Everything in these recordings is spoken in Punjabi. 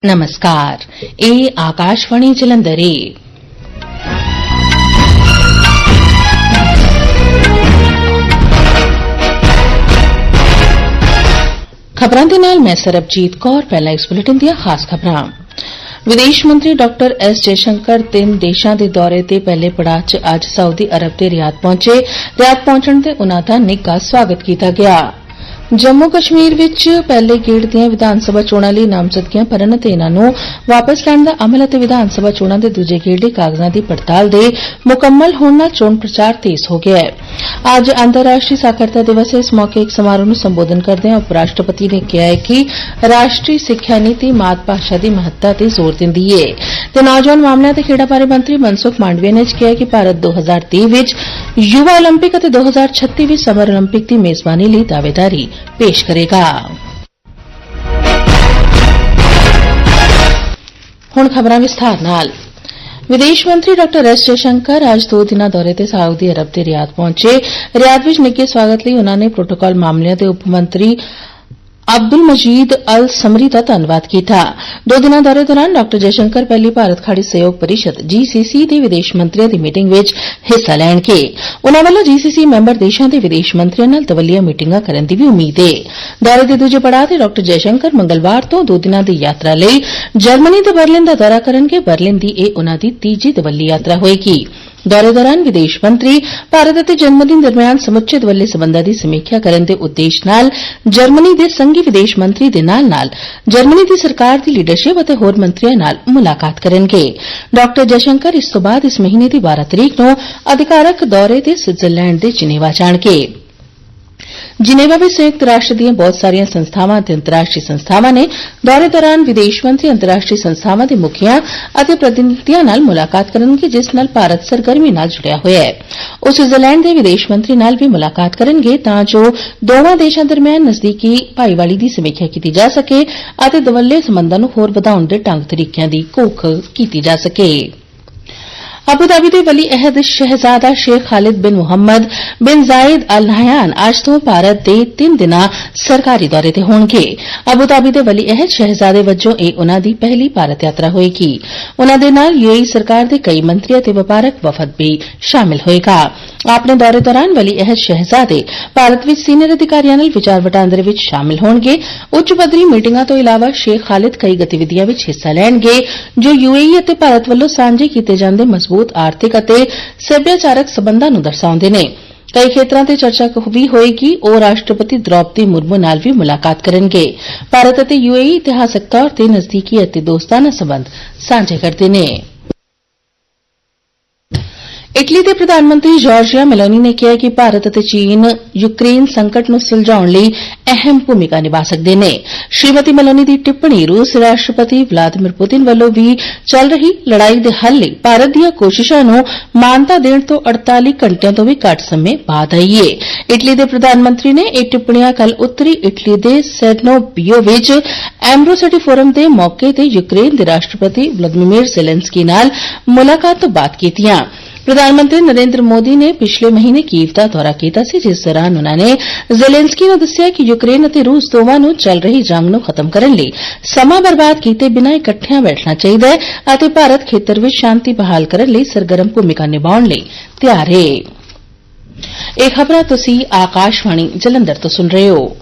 नमस्कार, ਇਹ ਆਕਾਸ਼ਵਾਣੀ ਜਲੰਧਰ ਹੈ। ਖਬਰਾਂ ਦੇ ਨਾਲ ਮੈਂ ਸਰਬਜੀਤ ਕੌਰ। ਪਹਿਲਾਂ ਇਸ ਬੁਲੇਟਿਨ ਦੀਆਂ ਖਾਸ ਖਬਰਾਂ। ਵਿਦੇਸ਼ ਮੰਤਰੀ ਡਾਕਟਰ ਐਸ ਜੈਸ਼ੰਕਰ 3 ਦੇਸ਼ਾਂ ਦੇ ਦੌਰੇ ਤੇ ਪਹਿਲੇ ਪੜਾਅ 'ਚ ਅੱਜ ਸਾਊਦੀ ਅਰਬ ਦੇ ਰਿਆਦ ਪਹੁੰਚੇ। ਰਿਆਦ ਪਹੁੰਚਣ ਤੇ ਉਨ੍ਹਾਂ ਦਾ ਨਿੱਘਾ ਸਵਾਗਤ ਕੀਤਾ ਗਿਆ। ਜੰਮੂ ਕਸ਼ਮੀਰ ਵਿੱਚ ਪਹਿਲੇ ਗੇੜ ਦੀਆਂ ਵਿਧਾਨ ਸਭਾ ਚੋਣਾਂ ਲਈ ਨਾਮਜ਼ਦਗੀਆਂ ਭਰਨ ਅਤੇ ਇਨ੍ਹਾਂ ਨੂੰ ਵਾਪਸ ਲੈਣ ਦਾ ਅਮਲ ਅਤੇ ਵਿਧਾਨ ਸਭਾ ਚੋਣਾਂ ਦੇ ਦੂਜੇ ਗੇੜ ਲਈ ਕਾਗਜ਼ਾਂ ਦੀ ਪੜਤਾਲ ਦੇ ਮੁਕੰਮਲ ਹੋਣ ਨਾਲ ਚੋਣ ਪ੍ਰਚਾਰ ਤੇਜ਼ ਹੋ ਗਿਆ ਹੈ। ਅੱਜ ਅੰਤਰਰਾਸ਼ਟਰੀ ਸਾਖਰਤਾ ਦਿਵਸ ਹੈ। ਇਸ ਮੌਕੇ ਇੱਕ ਸਮਾਰੋਹ ਨੂੰ ਸੰਬੋਧਨ ਕਰਦਿਆਂ ਉਪ ਰਾਸ਼ਟਰਪਤੀ ਨੇ ਕਿਹਾ ਹੈ ਕਿ ਰਾਸ਼ਟਰੀ ਸਿੱਖਿਆ ਨੀਤੀ ਮਾਤ ਭਾਸ਼ਾ ਦੀ ਮਹੱਤਤਾ ਤੇ ਜ਼ੋਰ ਦਿੰਦੀ ਹੈ ਤੇ ਨੌਜਵਾਨ ਮਾਮਲਿਆਂ ਤੇ ਖੇਡਾਂ ਬਾਰੇ ਮੰਤਰੀ ਮਨਸੁਖ ਮਾਂਡਵੀਆ ਨੇ ਕਿਹਾ ਕਿ ਭਾਰਤ 2030 ਵਿੱਚ ਯੁਵਾ ਓਲੰਪਿਕ ਅਤੇ 2036 ਵਿੱਚ ਸਮਰ ਓਲੰਪਿਕ ਦੀ ਮੇਜ਼ਬਾਨੀ ਲਈ ਦਾਅਵੇਦਾਰੀ ਪੇਸ਼ ਕਰੇਗਾ। ਹੁਣ ਖਬਰਾਂ ਵਿਸਥਾਰ ਨਾਲ। ਵਿਦੇਸ਼ ਮੰਤਰੀ ਡਾਕਟਰ ਐਸ ਜੈਸ਼ੰਕਰ ਅੱਜ 2 ਦਿਨਾਂ ਦੌਰੇ ਤੇ ਸਾਊਦੀ ਅਰਬ ਦੇ ਰਿਆਦ ਪਹੁੰਚੇ। ਰਿਆਦ ਵਿੱਚ ਨਿੱਘੇ ਸਵਾਗਤ ਲਈ ਉਨ੍ਹਾਂ ਨੇ ਪ੍ਰੋਟੋਕਾਲ ਮਾਮਲਿਆਂ ਦੇ ਉਪ ਮੰਤਰੀ ਅਬਦੁਲ ਮਜੀਦ ਅਲ ਸਮਰੀ ਦਾ ਧੰਨਵਾਦ ਕੀਤਾ। 2 ਦਿਨਾਂ ਦੌਰੇ ਦੌਰਾਨ ਡਾਕਟਰ ਜੈਸ਼ੰਕਰ ਪਹਿਲੀ ਭਾਰਤ ਖਾੜੀ ਸਹਿਯੋਗ ਪਰਿਸ਼ਦ GCC ਦੇ ਵਿਦੇਸ਼ ਮੰਤਰੀਆਂ ਦੀ ਮੀਟਿੰਗ ਵਿੱਚ ਹਿੱਸਾ ਲੈਣਗੇ। ਉਨ੍ਹਾਂ ਵੱਲੋਂ GCC ਮੈਂਬਰ ਦੇਸ਼ਾਂ ਦੇ ਵਿਦੇਸ਼ ਮੰਤਰੀਆਂ ਨਾਲ ਤਵੱਲੀਆ ਮੀਟਿੰਗਾਂ ਕਰਨ ਦੀ ਵੀ ਉਮੀਦ ਹੈ। ਦੌਰੇ ਦੇ ਦੂਜੇ ਪੜਾਅ ਤੇ ਡਾਕਟਰ ਜੈਸ਼ੰਕਰ ਮੰਗਲਵਾਰ ਤੋਂ 2 ਦਿਨਾਂ ਦੀ ਯਾਤਰਾ ਲਈ ਜਰਮਨੀ ਤੇ ਬਰਲਿਨ ਦਾ ਦੌਰਾ ਕਰਨਗੇ। ਬਰਲਿਨ ਦੀ ਇਹ ਉਨ੍ਹਾਂ ਦੀ ਤੀਜੀ ਤਵੱਲੀ ਯਾਤਰਾ ਹੋਏਗੀ। ਦੌਰੇ ਦੌਰਾਨ ਵਿਦੇਸ਼ ਮੰਤਰੀ ਭਾਰਤ ਅਤੇ ਜਰਮਨੀ ਦਰਮਿਆਨ ਸਮੁੱਚੇ ਦਵੱਲੇ ਸਬੰਧਾਂ ਦੀ ਸਮੀਖਿਆ ਕਰਨ ਦੇ ਉਦੇਸ਼ ਨਾਲ ਜਰਮਨੀ ਦੇ ਸੰਘੀ ਵਿਦੇਸ਼ ਮੰਤਰੀ ਦੇ ਨਾਲ-ਨਾਲ ਜਰਮਨੀ ਦੀ ਸਰਕਾਰ ਦੀ ਲੀਡਰਸ਼ਿਪ ਅਤੇ ਹੋਰ ਮੰਤਰੀਆਂ ਨਾਲ ਮੁਲਾਕਾਤ ਕਰਨਗੇ। ਡਾਕਟਰ ਜੈਸ਼ੰਕਰ ਇਸ ਤੋਂ ਬਾਅਦ ਇਸ ਮਹੀਨੇ ਦੀ 12 ਤਰੀਕ ਨੂੰ ਅਧਿਕਾਰਕ ਦੌਰੇ ਤੇ ਸਵਿਟਜ਼ਰਲੈਂਡ ਦੇ ਜਿਨੇਵਾ ਜਾਣਗੇ। ਜਿਨੇਵਾ ਵਿੱਚ ਸੰਯੁਕਤ ਰਾਸ਼ਟਰ ਦੀਆਂ ਬਹੁਤ ਸਾਰੀਆਂ ਸੰਸਥਾਵਾਂ ਅਤੇ ਅੰਤਰਰਾਸ਼ਟਰੀ ਸੰਸਥਾਵਾਂ ਨੇ ਦੌਰੇ ਦੌਰਾਨ ਵਿਦੇਸ਼ ਮੰਤਰੀ ਅੰਤਰਰਾਸ਼ਟਰੀ ਸੰਸਥਾਵਾਂ ਦੇ ਮੁਖੀਆਂ ਅਤੇ ਪ੍ਰਤੀਨਿਧੀਆਂ ਨਾਲ ਮੁਲਾਕਾਤ ਕਰਨਗੇ, ਜਿਸ ਨਾਲ ਭਾਰਤ ਸਰਗਰਮੀ ਨਾਲ ਜੁੜਿਆ ਹੋਇਆ ਹੈ। ਉਹ ਸਵਿਟਜ਼ਰਲੈਂਡ ਦੇ ਵਿਦੇਸ਼ ਮੰਤਰੀ ਨਾਲ ਵੀ ਮੁਲਾਕਾਤ ਕਰਨਗੇ ਤਾਂ ਜੋ ਦੋਵਾਂ ਦੇਸ਼ਾਂ ਦਰਮਿਆਨ ਨਜ਼ਦੀਕੀ ਭਾਈਵਾਲੀ ਦੀ ਸਮੀਖਿਆ ਕੀਤੀ ਜਾ ਸਕੇ ਅਤੇ ਦਵੱਲੇ ਸਬੰਧਾਂ ਨੂੰ ਹੋਰ ਵਧਾਉਣ ਦੇ ਢੰਗ ਤਰੀਕਿਆਂ ਦੀ ਘੋਖ ਕੀਤੀ ਜਾ ਸਕੇ। ਅਬੂ ਧਾਬੀ ਦੇ ਵਲੀ ਅਹਿਦ ਸ਼ਹਿਜ਼ਾਦਾ ਸ਼ੇਖ ਖਾਲਿਦ ਬਿਨ ਮੁਹੰਮਦ ਬਿਨ ਜ਼ਾਇਦ ਅਲ ਨਹਯਾਨ ਅੱਜ ਤੋਂ ਭਾਰਤ ਦੇ 3 ਦਿਨਾਂ ਸਰਕਾਰੀ ਦੌਰੇ ਤੇ ਹੋਣਗੇ। ਅਬੂ ਧਾਬੀ ਦੇ ਵਲੀ ਅਹਿਦ ਸ਼ਹਿਜ਼ਾਦੇ ਵਜੋਂ ਇਹ ਉਨ੍ਹਾਂ ਦੀ ਪਹਿਲੀ ਭਾਰਤ ਯਾਤਰਾ ਹੋਏਗੀ। ਉਨ੍ਹਾਂ ਦੇ ਨਾਲ UAE ਸਰਕਾਰ ਦੇ ਕਈ ਮੰਤਰੀ ਅਤੇ ਵਪਾਰਕ ਵਫਦ ਵੀ ਸ਼ਾਮਿਲ ਹੋਏਗਾ। ਆਪਣੇ ਦੌਰੇ ਦੌਰਾਨ ਵਲੀ ਅਹਿਦ ਸ਼ਹਿਜ਼ਾਦੇ ਭਾਰਤ ਵਿੱਚ ਸੀਨੀਅਰ ਅਧਿਕਾਰੀਆਂ ਨਾਲ ਵਿਚਾਰ ਵਟਾਂਦਰੇ ਵਿੱਚ ਸ਼ਾਮਿਲ ਹੋਣਗੇ। ਉੱਚ ਪੱਧਰੀ ਮੀਟਿੰਗਾਂ ਤੋਂ ਇਲਾਵਾ ਸ਼ੇਖ ਖਾਲਿਦ ਕਈ ਗਤੀਵਿਧੀਆਂ ਵਿੱਚ ਹਿੱਸਾ ਲੈਣਗੇ ਜੋ UAE ਅਤੇ ਭਾਰਤ ਵੱਲੋਂ ਸਾਂਝੇ ਕੀਤੇ ਜਾਂਦੇ ਮਜ਼ਬੂਤ ਆਰਥਿਕ ਅਤੇ ਸੱਭਿਆਚਾਰਕ ਸਬੰਧਾਂ ਨੂੰ ਦਰਸਾਉਂਦੇ ਨੇ। ਕਈ ਖੇਤਰਾਂ ਤੇ ਚਰਚਾ ਵੀ ਹੋਏਗੀ। ਉਹ ਰਾਸ਼ਟਰਪਤੀ ਦ੍ਰੌਪਦੀ ਮੁਰਮੂ ਨਾਲ ਵੀ ਮੁਲਾਕਾਤ ਕਰਨਗੇ। ਭਾਰਤ ਅਤੇ UAE ਇਤਿਹਾਸਕ ਤੌਰ ਤੇ ਨਜ਼ਦੀਕੀ ਅਤੇ ਦੋਸਤਾਨਾ ਸਬੰਧ ਸਾਂਝੇ ਕਰਦੇ ਨੇ। ਇਟਲੀ ਦੇ ਪ੍ਰਧਾਨ ਮੰਤਰੀ ਜਾਰਜੀਆ ਮੈਲੋਨੀ ਨੇ ਕਿਹਾ ਕਿ ਭਾਰਤ ਅਤੇ ਚੀਨ ਯੂਕਰੇਨ ਸੰਕਟ ਨੂੰ ਸੁਲਝਾਉਣ ਲਈ ਅਹਿਮ ਭੂਮਿਕਾ ਨਿਭਾ ਸਕਦੇ ਨੇ। ਸ਼੍ਰੀਮਤੀ ਮੈਲੋਨੀ ਦੀ ਟਿੱਪਣੀ ਰੂਸ ਰਾਸ਼ਟਰਪਤੀ ਵਲਾਦੀਮਿਰ ਪੁਤਿਨ ਵੱਲੋਂ ਵੀ ਚੱਲ ਰਹੀ ਲੜਾਈ ਦੇ ਹੱਲ ਲਈ ਭਾਰਤ ਦੀਆਂ ਕੋਸ਼ਿਸ਼ਾਂ ਨੂੰ ਮਾਨਤਾ ਦੇਣ ਤੋਂ 48 ਘੰਟਿਆਂ ਤੋਂ ਵੀ ਘੱਟ ਸਮੇਂ ਬਾਅਦ ਆਈ ਏ। ਇਟਲੀ ਦੇ ਪ੍ਰਧਾਨ ਮੰਤਰੀ ਨੇ ਇਹ ਟਿੱਪਣੀਆਂ ਕੱਲ੍ਹ ਉੱਤਰੀ ਇਟਲੀ ਦੇ ਸੈਰਨੋਬੀਓ ਵਿੱਚ ਐਮਬਰੋਸਿਟੀ ਫੋਰਮ ਦੇ ਮੌਕੇ ਤੇ ਯੂਕਰੇਨ ਦੇ ਰਾਸ਼ਟਰਪਤੀ ਵਲਾਦੀਮਿਰ ਜ਼ੈਲੈਂਸਕੀ ਨਾਲ ਮੁਲਾਕਾਤ ਤੋਂ ਬਾਅਦ ਕੀਤੀਆਂ। ਪ੍ਰਧਾਨ ਮੰਤਰੀ ਨਰਿੰਦਰ ਮੋਦੀ ਨੇ ਪਿਛਲੇ ਮਹੀਨੇ ਕੀਵ ਦਾ ਦੌਰਾ ਕੀਤਾ ਸੀ, ਜਿਸ ਦੌਰਾਨ ਉਨ੍ਹਾਂ ਨੇ ਜ਼ੈਲੈਂਸਕੀ ਨੂੰ ਦੱਸਿਆ ਕਿ ਯੂਕਰੇਨ ਅਤੇ ਰੂਸ ਦੋਵਾਂ ਨੂੰ ਚੱਲ ਰਹੀ ਜੰਗ ਨੂੰ ਖਤਮ ਕਰਨ ਲਈ ਸਮਾਂ ਬਰਬਾਦ ਕੀਤੇ ਬਿਨਾਂ ਇਕੱਠਿਆਂ ਬੈਠਣਾ ਚਾਹੀਦਾ ਹੈ ਅਤੇ ਭਾਰਤ ਖੇਤਰ ਵਿੱਚ ਸ਼ਾਂਤੀ ਬਹਾਲ ਕਰਨ ਲਈ ਸਰਗਰਮ ਭੂਮਿਕਾ ਨਿਭਾਉਣ ਲਈ ਤਿਆਰ ਹੈ। ਇਹ ਖਬਰਾਂ ਤੁਸੀਂ ਆਕਾਸ਼ਵਾਣੀ ਜਲੰਧਰ ਤੋਂ ਸੁਣ ਰਹੇ ਹੋ।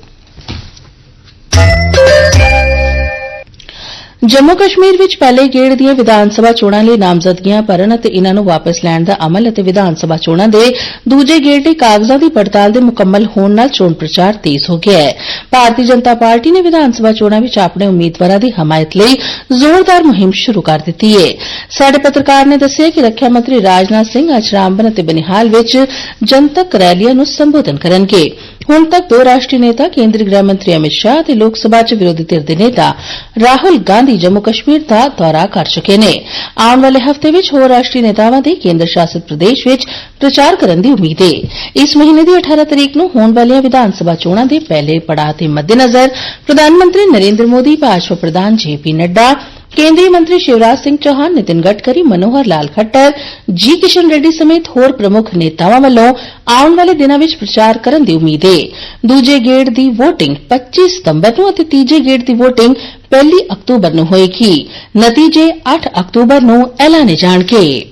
ਜੰਮੂ ਕਸ਼ਮੀਰ ਵਿੱਚ ਪਹਿਲੇ ਗੇੜ ਦੀਆਂ ਵਿਧਾਨ ਸਭਾ ਚੋਣਾਂ ਲਈ ਨਾਮਜ਼ਦਗੀਆਂ ਭਰਨ ਅਤੇ ਇਨ੍ਹਾਂ ਨੂੰ ਵਾਪਸ ਲੈਣ ਦਾ ਅਮਲ ਅਤੇ ਵਿਧਾਨ ਸਭਾ ਚੋਣਾਂ ਦੇ ਦੂਜੇ ਗੇੜ ਲਈ ਕਾਗਜ਼ਾਂ ਦੀ ਪੜਤਾਲ ਦੇ ਮੁਕੰਮਲ ਹੋਣ ਨਾਲ ਚੋਣ ਪ੍ਰਚਾਰ ਤੇਜ਼ ਹੋ ਗਿਆ ਹੈ। ਭਾਰਤੀ ਜਨਤਾ ਪਾਰਟੀ ਨੇ ਵਿਧਾਨ ਸਭਾ ਚੋਣਾਂ ਵਿੱਚ ਆਪਣੇ ਉਮੀਦਵਾਰਾਂ ਦੀ ਹਮਾਇਤ ਲਈ ਜ਼ੋਰਦਾਰ ਮੁਹਿੰਮ ਸ਼ੁਰੂ ਕਰ ਦਿੱਤੀ ਹੈ। ਸਾਡੇ ਪੱਤਰਕਾਰ ਨੇ ਦੱਸਿਆ ਕਿ ਰੱਖਿਆ ਮੰਤਰੀ ਰਾਜਨਾਥ ਸਿੰਘ ਅੱਜ ਰਾਮਬਨ ਅਤੇ ਬਨਿਹਾਲ ਵਿੱਚ ਜਨਤਕ ਰੈਲੀਆਂ ਨੂੰ ਸੰਬੋਧਨ ਕਰਨਗੇ। ਹੁਣ ਤੱਕ 2 ਰਾਸ਼ਟਰੀ ਨੇਤਾ ਕੇਂਦਰੀ ਗ੍ਰਹਿ ਮੰਤਰੀ ਅਮਿਤ ਸ਼ਾਹ ਅਤੇ ਲੋਕ ਸਭਾ 'ਚ ਵਿਰੋਧੀ ਧਿਰ ਦੇ ਨੇਤਾ ਰਾਹੁਲ ਗਾਂਧੀ ਜੰਮੂ ਕਸ਼ਮੀਰ ਦਾ ਦੌਰਾ ਕਰ ਚੁੱਕੇ ਨੇ। ਆਉਣ ਵਾਲੇ ਹਫ਼ਤੇ ਵਿੱਚ ਹੋਰ ਰਾਸ਼ਟਰੀ ਨੇਤਾਵਾਂ ਦੇ ਕੇਂਦਰ ਸ਼ਾਸਿਤ ਪ੍ਰਦੇਸ਼ ਵਿੱਚ ਪ੍ਰਚਾਰ ਕਰਨ ਦੀ ਉਮੀਦ ਹੈ। ਇਸ ਮਹੀਨੇ ਦੀ 18 ਤਰੀਕ ਨੂੰ ਹੋਣ ਵਾਲੀਆਂ ਵਿਧਾਨ ਸਭਾ ਚੋਣਾਂ ਦੇ ਪਹਿਲੇ ਪੜਾਅ ਦੇ ਮੱਦੇਨਜ਼ਰ ਪ੍ਰਧਾਨ ਮੰਤਰੀ ਨਰਿੰਦਰ ਮੋਦੀ, ਭਾਜਪਾ ਪ੍ਰਧਾਨ JP ਨੱਡਾ, केंद्रीय मंत्री शिवराज सिंह चौहान, नितिन गडकरी, मनोहर लाल खट्टर, जी किशन रेड्डी समेत होर प्रमुख नेतावां ਵੱਲੋਂ ਆਉਣ ਵਾਲੇ ਦਿਨਾਂ ਵਿੱਚ ਪ੍ਰਚਾਰ ਕਰਨ ਦੀ ਉਮੀਦ ਹੈ। ਦੂਜੇ ਗੇੜ ਦੀ ਵੋਟਿੰਗ 25 ਸਤੰਬਰ ਨੂੰ ਅਤੇ ਤੀਜੇ ਗੇੜ ਦੀ ਵੋਟਿੰਗ 1 ਅਕਤੂਬਰ ਨੂੰ ਹੋਏਗੀ। ਨਤੀਜੇ 8 ਅਕਤੂਬਰ ਨੂੰ ਐਲਾਨੇ ਜਾਣਗੇ।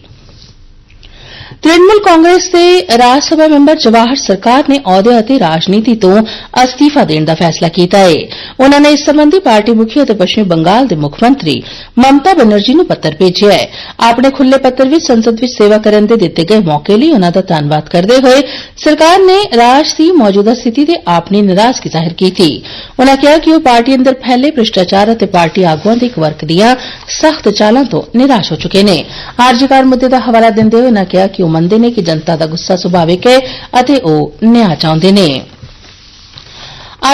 ਤ੍ਰਿਣਮੂਲ ਕਾਂਗਰਸ ਦੇ ਰਾਜ ਸਭਾ ਮੈਂਬਰ ਜਵਾਹਰ ਸਰਕਾਰ ਨੇ ਅਹੁਦੇ ਅਤੇ ਰਾਜਨੀਤੀ ਤੋਂ ਅਸਤੀਫਾ ਦੇਣ ਦਾ ਫੈਸਲਾ ਕੀਤਾ ਹੈ। ਉਨ੍ਹਾਂ ਨੇ ਇਸ ਸੰਬੰਧੀ ਪਾਰਟੀ ਮੁਖੀ ਅਤੇ ਪੱਛਮੀ ਬੰਗਾਲ ਦੇ ਮੁੱਖ ਮੰਤਰੀ ਮਮਤਾ ਬੈਨਰਜੀ ਨੂੰ ਪੱਤਰ ਭੇਜਿਆ ਹੈ। ਆਪਣੇ ਖੁੱਲ੍ਹੇ ਪੱਤਰ ਵਿੱਚ ਸੰਸਦ ਵਿੱਚ ਸੇਵਾ ਕਰਨ ਦੇ ਦਿੱਤੇ ਗਏ ਮੌਕੇ ਲਈ ਉਨ੍ਹਾਂ ਦਾ ਧੰਨਵਾਦ ਕਰਦੇ ਹੋਏ ਸਰਕਾਰ ਨੇ ਰਾਜ ਦੀ ਮੌਜੂਦਾ ਸਥਿਤੀ ਤੇ ਆਪਣੀ ਨਾਰਾਜ਼ਗੀ ਜ਼ਾਹਿਰ ਕੀਤੀ। ਉਨ੍ਹਾਂ ਕਿਹਾ ਕਿ ਉਹ ਪਾਰਟੀ ਅੰਦਰ ਫੈਲੇ ਭ੍ਰਿਸ਼ਟਾਚਾਰ ਅਤੇ ਪਾਰਟੀ ਆਗੂਆਂ ਦੇ ਇੱਕ ਵਰਗ ਦੀਆਂ ਸਖਤ ਚਾਲਾਂ ਤੋਂ ਨਿਰਾਸ਼ ਹੋ ਚੁੱਕੇ ਨੇ। ਆਰਜ਼ੀਕਾਰ ਮੁੱਦੇ ਦਾ ਹਵਾਲਾ ਦਿੰਦੇ ਹੋਏ ਉਨ੍ਹਾਂ ਕਿਹਾ ਕਿ ਉਹ ਮੰਨਦੇ ਨੇ ਕਿ ਜਨਤਾ ਦਾ ਗੁੱਸਾ ਸੁਭਾਵਿਕ ਹੈ ਅਤੇ ਉਹ ਨਿਆਂ ਚਾਹੁੰਦੇ ਨੇ।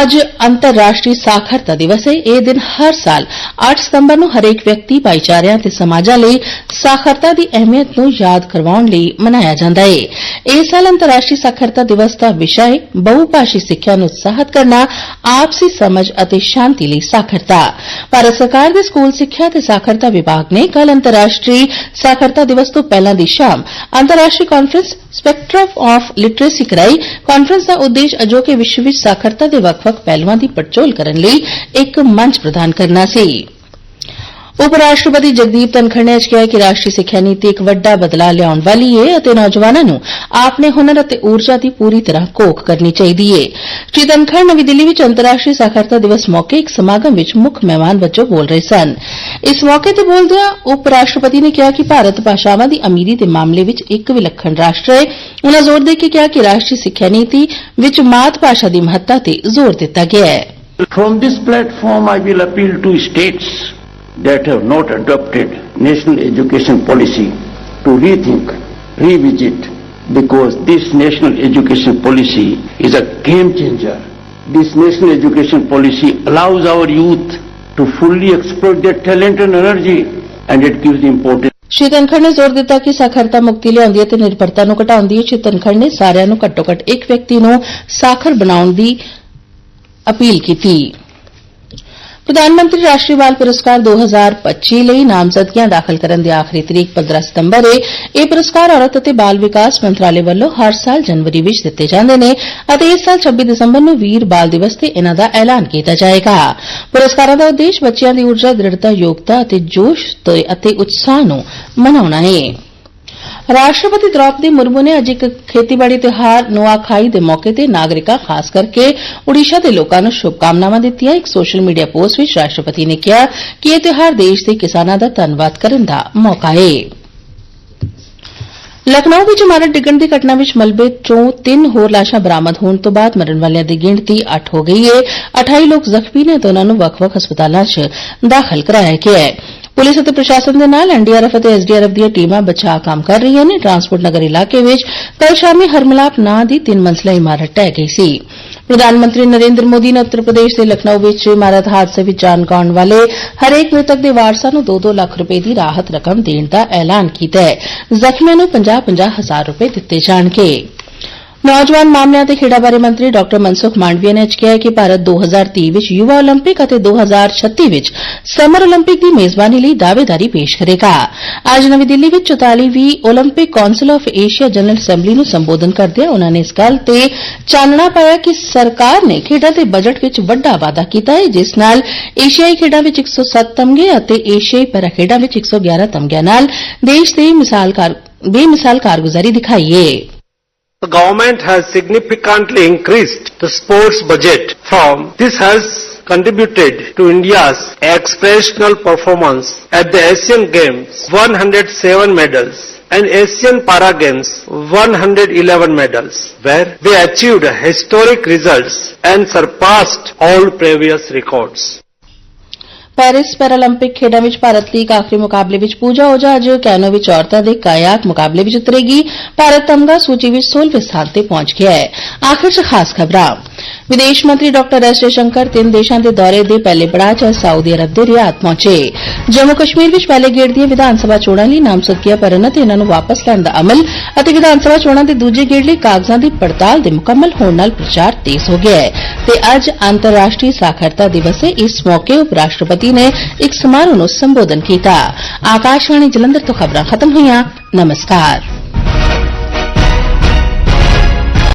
ਅੱਜ ਅੰਤਰਰਾਸ਼ਟਰੀ ਸਾਖਰਤਾ ਦਿਵਸ ਹੈ। ਇਹ ਦਿਨ ਹਰ ਸਾਲ 8 ਸਤੰਬਰ ਨੂੰ ਹਰੇਕ ਵਿਅਕਤੀ, ਭਾਈਚਾਰਿਆਂ ਤੇ ਸਮਾਜਾਂ ਲਈ ਸਾਖਰਤਾ ਦੀ ਅਹਿਮੀਅਤ ਨੂੰ ਯਾਦ ਕਰਵਾਉਣ ਲਈ ਮਨਾਇਆ ਜਾਂਦਾ ਹੈ। ਇਸ ਸਾਲ ਅੰਤਰਰਾਸ਼ਟਰੀ ਸਾਖਰਤਾ ਦਿਵਸ ਦਾ ਵਿਸ਼ਾ ਹੈ ਬਹੁਭਾਸ਼ੀ ਸਿੱਖਿਆ ਨੂੰ ਉਤਸ਼ਾਹਿਤ ਕਰਨਾ, ਆਪਸੀ ਸਮਝ ਅਤੇ ਸ਼ਾਂਤੀ ਲਈ ਸਾਖਰਤਾ। ਭਾਰਤ ਸਰਕਾਰ ਦੇ ਸਕੂਲ ਸਿੱਖਿਆ ਤੇ ਸਾਖਰਤਾ ਵਿਭਾਗ ਨੇ ਕੱਲ੍ਹ ਅੰਤਰਰਾਸ਼ਟਰੀ ਸਾਖਰਤਾ ਦਿਵਸ ਤੋਂ ਪਹਿਲਾਂ ਦੀ ਸ਼ਾਮ ਅੰਤਰਰਾਸ਼ਟਰੀ ਕਾਨਫਰੰਸ ਸਪੈਕਟਰਮ ਆਫ ਲਿਟਰੇਸੀ ਕਰਾਈ। ਕਾਨਫਰੰਸ ਦਾ ਉਦੇਸ਼ ਅਜੋਕੇ ਵਿਸ਼ਵ ਵਿੱਚ ਸਾਖਰਤਾ ਦੇ ਵੱਖ-ਵੱਖ ਪਹਿਲੂਆਂ ਦੀ ਪੜਚੋਲ ਕਰਨ ਲਈ ਇੱਕ ਮੰਚ ਪ੍ਰਦਾਨ ਕਰਨਾ ਸੀ। ਉਪ ਰਾਸ਼ਟਰਪਤੀ ਜਗਦੀਪ ਧਨਖੜ ਨੇ ਅੱਜ ਕਿਹਾ ਕਿ ਰਾਸ਼ਟਰੀ ਸਿੱਖਿਆ ਨੀਤੀ ਇੱਕ ਵੱਡਾ ਬਦਲਾਅ ਲਿਆਉਣ ਵਾਲੀ ਹੈ ਅਤੇ ਨੌਜਵਾਨਾਂ ਨੂੰ ਆਪਣੇ ਹੁਨਰ ਅਤੇ ਊਰਜਾ ਦੀ ਪੂਰੀ ਤਰ੍ਹਾਂ ਘੋਖ ਕਰਨੀ ਚਾਹੀਦੀ ਹੈ। ਸ਼੍ਰੀ ਧਨਖੜ ਨਵੀਂ ਦਿੱਲੀ ਵਿੱਚ ਅੰਤਰਰਾਸ਼ਟਰੀ ਸਾਖਰਤਾ ਦਿਵਸ ਮੌਕੇ ਇੱਕ ਸਮਾਗਮ ਵਿੱਚ ਮੁੱਖ ਮਹਿਮਾਨ ਵਜੋਂ ਬੋਲ ਰਹੇ ਸਨ। ਇਸ ਮੌਕੇ ਤੇ ਬੋਲਦਿਆਂ ਉਪ ਰਾਸ਼ਟਰਪਤੀ ਨੇ ਕਿਹਾ ਕਿ ਭਾਰਤ ਭਾਸ਼ਾਵਾਂ ਦੀ ਅਮੀਰੀ ਦੇ ਮਾਮਲੇ ਵਿੱਚ ਇੱਕ ਵਿਲੱਖਣ ਰਾਸ਼ਟਰ ਹੈ। ਉਨ੍ਹਾਂ ਜ਼ੋਰ ਦੇ ਕੇ ਕਿਹਾ ਕਿ ਰਾਸ਼ਟਰੀ ਸਿੱਖਿਆ ਨੀਤੀ ਵਿੱਚ ਮਾਤ ਭਾਸ਼ਾ ਦੀ ਮਹੱਤਤਾ ਤੇ ਜ਼ੋਰ ਦਿੱਤਾ ਗਿਆ ਹੈ। From this platform, I will appeal to states that have not adopted national education policy to rethink, revisit, because this national education policy is a game changer. This national education policy allows our youth to fully exploit their talent and energy, and it gives importance. ਸ਼੍ਰੀ ਧਨਖੜ ਨੇ ਜ਼ੋਰ ਦਿੱਤਾ ਕਿ ਸਾਖਰਤਾ ਮੁਕਤੀ ਲਿਆਉਂਦੀ ਹੈ ਤੇ ਨਿਰਭਰਤਾ ਨੂੰ ਘਟਾਉਂਦੀ ਹੈ। ਸ਼੍ਰੀ ਧਨਖੜ ਨੇ ਸਾਰਿਆਂ ਨੂੰ ਘੱਟੋ-ਘੱਟ ਇੱਕ ਵਿਅਕਤੀ ਨੂੰ ਸਾਖਰ ਬਣਾਉਣ ਦੀ ਅਪੀਲ ਕੀਤੀ। ਪ੍ਰਧਾਨ ਮੰਤਰੀ ਰਾਸ਼ਟਰੀ ਬਾਲ ਪੁਰਸਕਾਰ 2025 ਲਈ ਨਾਮਜ਼ਦਗੀਆਂ ਦਾਖਲ ਕਰਨ ਦੀ ਆਖਰੀ ਤਰੀਕ 15 ਸਤੰਬਰ ਹੈ। ਇਹ ਪੁਰਸਕਾਰ ਔਰਤ ਅਤੇ ਬਾਲ ਵਿਕਾਸ ਮੰਤਰਾਲੇ ਵੱਲੋਂ ਹਰ ਸਾਲ ਜਨਵਰੀ ਵਿੱਚ ਦਿੱਤੇ ਜਾਂਦੇ ਨੇ ਅਤੇ ਇਸ ਸਾਲ 26 ਦਸੰਬਰ ਨੂੰ ਵੀਰ ਬਾਲ ਦਿਵਸ ਤੇ ਇਨ੍ਹਾਂ ਦਾ ਐਲਾਨ ਕੀਤਾ ਜਾਏਗਾ। ਪੁਰਸਕਾਰਾਂ ਦਾ ਉਦੇਸ਼ ਬੱਚਿਆਂ ਦੀ ਊਰਜਾ, ਦ੍ਰਿੜਤਾ, ਯੋਗਤਾ ਅਤੇ ਜੋਸ਼ ਅਤੇ ਉਤਸ਼ਾਹ ਨੂੰ ਮਨਾਉਣਾ ਹੈ। ਰਾਸ਼ਟਰਪਤੀ ਦ੍ਰੌਪਦੀ ਮੁਰਮੂ ਨੇ ਅੱਜ ਇੱਕ ਖੇਤੀਬਾੜੀ ਤਿਉਹਾਰ ਨੁਆਖਾਈ ਦੇ ਮੌਕੇ ਤੇ ਨਾਗਰਿਕਾਂ, ਖਾਸ ਕਰਕੇ ਓਡੀਸ਼ਾ ਦੇ ਲੋਕਾਂ ਨੂੰ ਸ਼ੁਭਕਾਮਨਾਵਾਂ ਦਿੱਤੀਆਂ। ਇੱਕ ਸੋਸ਼ਲ ਮੀਡੀਆ ਪੋਸਟ ਵਿੱਚ ਰਾਸ਼ਟਰਪਤੀ ਨੇ ਕਿਹਾ ਕਿ ਇਹ ਤਿਉਹਾਰ ਦੇਸ਼ ਦੇ ਕਿਸਾਨਾਂ ਦਾ ਧੰਨਵਾਦ ਕਰਨ ਦਾ ਮੌਕਾ ਹੈ। ਲਖਨਊ ਵਿੱਚ ਇਮਾਰਤ ਡਿੱਗਣ ਦੀ ਘਟਨਾ ਵਿੱਚ ਮਲਬੇ ਚੋਂ 3 ਹੋਰ ਲਾਸ਼ਾਂ ਬਰਾਮਦ ਹੋਣ ਤੋਂ ਬਾਅਦ ਮਰਨ ਵਾਲਿਆਂ ਦੀ ਗਿਣਤੀ 8 ਹੋ ਗਈ ਹੈ। 28 ਲੋਕ ਜ਼ਖਮੀ ਨੇ ਤੇ ਉਨ੍ਹਾਂ ਨੂੰ ਵੱਖ-ਵੱਖ ਹਸਪਤਾਲਾਂ 'ਚ ਦਾਖਲ ਕਰਾਇਆ ਗਿਆ ਹੈ। ਪੁਲਿਸ ਅਤੇ ਪ੍ਰਸ਼ਾਸਨ ਦੇ ਨਾਲ ਐਨਡੀਆਰਐਫ ਅਤੇ ਐਸਡੀਆਰਐਫ ਦੀਆਂ ਟੀਮਾਂ ਬਚਾਅ ਕੰਮ ਕਰ ਰਹੀਆਂ ਨੇ। ਟਰਾਂਸਪੋਰਟ ਨਗਰ ਇਲਾਕੇ ਵਿੱਚ ਕੱਲ੍ਹ ਸ਼ਾਮੀ ਹਰਮਿਲਾਪ ਨਾਂ ਦੀ 3 ਮੰਜ਼ਲਾ ਇਮਾਰਤ ਢਹਿ ਗਈ ਸੀ। ਪ੍ਰਧਾਨ ਮੰਤਰੀ ਨਰਿੰਦਰ ਮੋਦੀ ਨੇ ਉੱਤਰ ਪ੍ਰਦੇਸ਼ ਦੇ ਲਖਨਊ ਵਿੱਚ ਇਮਾਰਤ ਹਾਦਸੇ ਵਿੱਚ ਜਾਨ ਗਵਾਉਣ ਵਾਲੇ ਹਰੇਕ ਮ੍ਰਿਤਕ ਦੇ ਵਾਰਸਾਂ ਨੂੰ 2-2 ਲੱਖ ਰੁਪਏ ਦੀ ਰਾਹਤ ਰਕਮ ਦੇਣ ਦਾ ਐਲਾਨ ਕੀਤਾ ਹੈ। ਜ਼ਖਮੀਆਂ ਨੂੰ 50-50 ਹਜ਼ਾਰ ਰੁਪਏ ਦਿੱਤੇ ਜਾਣਗੇ। ਨੌਜਵਾਨ ਮਾਮਲਿਆਂ ਤੇ ਖੇਡਾਂ ਬਾਰੇ ਮੰਤਰੀ ਡਾ ਮਨਸੁਖ ਮਾਂਡਵੀਆ ਨੇ ਅੱਜ ਕਿਹਾ ਕਿ ਭਾਰਤ 2030 ਵਿੱਚ ਯੁਵਾ ਓਲੰਪਿਕ ਅਤੇ 2036 ਵਿੱਚ ਸਮਰ ਓਲੰਪਿਕ ਦੀ ਮੇਜ਼ਬਾਨੀ ਲਈ ਦਾਅਵੇਦਾਰੀ ਪੇਸ਼ ਕਰੇਗਾ। ਅੱਜ ਨਵੀਂ ਦਿੱਲੀ ਵਿੱਚ 44ਵੀਂ Olympic council of Asia general assembly ਨੂੰ ਸੰਬੋਧਨ ਕਰਦਿਆਂ ਉਨ੍ਹਾਂ ਨੇ ਇਸ ਗੱਲ ਤੇ ਚਾਨਣਾ ਪਾਇਆ ਕਿ ਸਰਕਾਰ ਨੇ ਖੇਡਾਂ ਦੇ ਬਜਟ ਵਿੱਚ ਵੱਡਾ ਵਾਧਾ ਕੀਤਾ ਹੈ, ਜਿਸ ਨਾਲ ਏਸ਼ੀਆਈ ਖੇਡਾਂ ਵਿੱਚ 107 ਤਮਗੇ ਅਤੇ ਏਸ਼ੀਆਈ ਪੈਰਾ ਖੇਡਾਂ ਵਿੱਚ 111 ਤਮਗਿਆਂ ਨਾਲ ਦੇਸ਼ ਦੀ ਬੇਮਿਸਾਲ ਕਾਰਗੁਜ਼ਾਰੀ ਦਿਖਾਈ ਹੈ। The government has significantly increased the sports budget this has contributed to India's exceptional performance at the Asian Games, 107 medals, and Asian Para Games, 111 medals, where they achieved historic results and surpassed all previous records. Paris Paralympic ਖੇਡਾਂ ਵਿੱਚ ਭਾਰਤ ਲਈ ਇੱਕ ਆਖਰੀ ਮੁਕਾਬਲੇ ਵਿੱਚ ਪੂਜਾ ਓਝਾ ਅੱਜ ਕੈਨੋ ਵਿੱਚ ਔਰਤਾਂ ਦੇ ਕਾਇਆਕ ਮੁਕਾਬਲੇ ਵਿੱਚ ਉਤਰੇਗੀ। ਭਾਰਤ ਤਮਗਾ ਸੂਚੀ ਵਿੱਚ 16ਵੇਂ ਸਥਾਨ ਤੇ ਪਹੁੰਚ ਗਿਆ ਹੈ। ਆਖਿਰ 'ਚ ਖਾਸ ਖਬਰਾਂ। ਵਿਦੇਸ਼ ਮੰਤਰੀ ਡਾਕਟਰ ਐਸ ਜਯਸ਼ੰਕਰ 3 ਦੇਸ਼ਾਂ ਦੇ ਦੌਰੇ ਦੇ ਪਹਿਲੇ ਪੜਾਅ 'ਚ ਸਾਊਦੀ ਅਰਬ ਦੇ ਰਿਆਦ ਪਹੁੰਚੇ। ਜੰਮੂ ਕਸ਼ਮੀਰ ਵਿੱਚ ਪਹਿਲੇ ਗੇੜ ਦੀਆਂ ਵਿਧਾਨ ਸਭਾ ਚੋਣਾਂ ਲਈ ਨਾਮਜ਼ਦਗੀਆਂ ਭਰਨ ਅਤੇ ਇਨ੍ਹਾਂ ਨੂੰ ਵਾਪਸ ਲੈਣ ਦਾ ਅਮਲ ਅਤੇ ਵਿਧਾਨ ਸਭਾ ਚੋਣਾਂ ਦੇ ਦੂਜੇ ਗੇੜ ਲਈ ਕਾਗਜ਼ਾਂ ਦੀ ਪੜਤਾਲ ਦੇ ਮੁਕੰਮਲ ਹੋਣ ਨਾਲ ਪ੍ਰਚਾਰ ਤੇਜ਼ ਹੋ ਗਿਆ ਹੈ ਤੇ ਅੱਜ ਅੰਤਰਰਾਸ਼ਟਰੀ ਸਾਖਰਤਾ ਦਿਵਸ ਹੈ। ਇਸ ਮੌਕੇ ਉਪ ਰਾਸ਼ਟਰਪਤੀ ਨੇ ਇੱਕ ਸਮਾਰੋਹ ਨੂੰ ਸੰਬੋਧਨ ਕੀਤਾ। ਆਕਾਸ਼ਵਾਣੀ ਜਲੰਧਰ ਤੋਂ ਖਬਰਾਂ ਖਤਮ ਹੋਈਆਂ। ਨਮਸਕਾਰ।